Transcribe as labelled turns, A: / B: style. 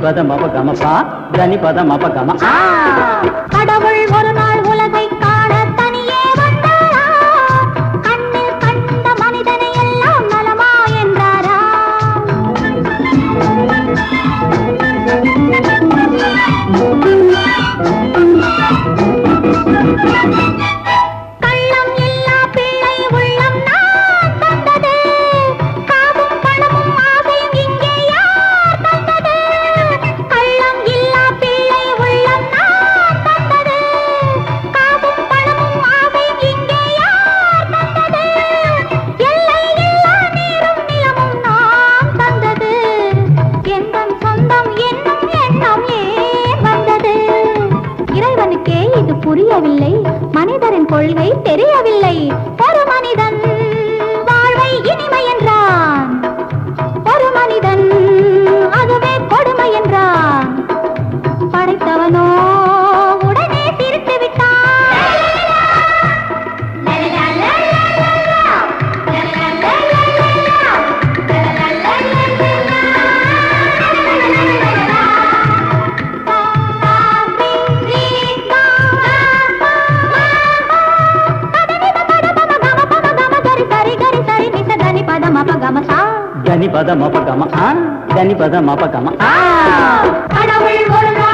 A: பத மப கமபா தனி பத மப கம.
B: கடவுள் ஒரு நாள் உலகை காண தனியே வந்தாரா, கண்ணில் கண்ட மனிதனை எல்லாம் நலமா என்றாரா. கள்ளம் இல்லா பிள்ளை உள்ளம் நான் தந்தது, காவும் பணமும் ஆசையும் இங்கே யார் தந்தது. கள்ளம் இல்லா பிள்ளை உள்ளம் நான் தந்தது, காவும் பணமும் ஆசையும் இங்கே யார் தந்தது. எல்லை இல்லா நீரும் நிலமும் நான் தந்தது, எந்தன் சொந்தம் என்னும் எண்ணம் ஏன் வந்தது. இறைவனுக்கே இது புரியவில்லை, மனிதரின் கொள்கை தெரியவில்லை. ஒரு மனிதன் வாழ்வை இனிமை என்றான், ஒரு மனிதன் அதுவே கொடுமை என்றான். படைத்தவனோ உடனே சிரித்து விட்டான்.
A: தனி பத மப கம தனி பத மப கம.
B: கடவுள் ஒரு நாள்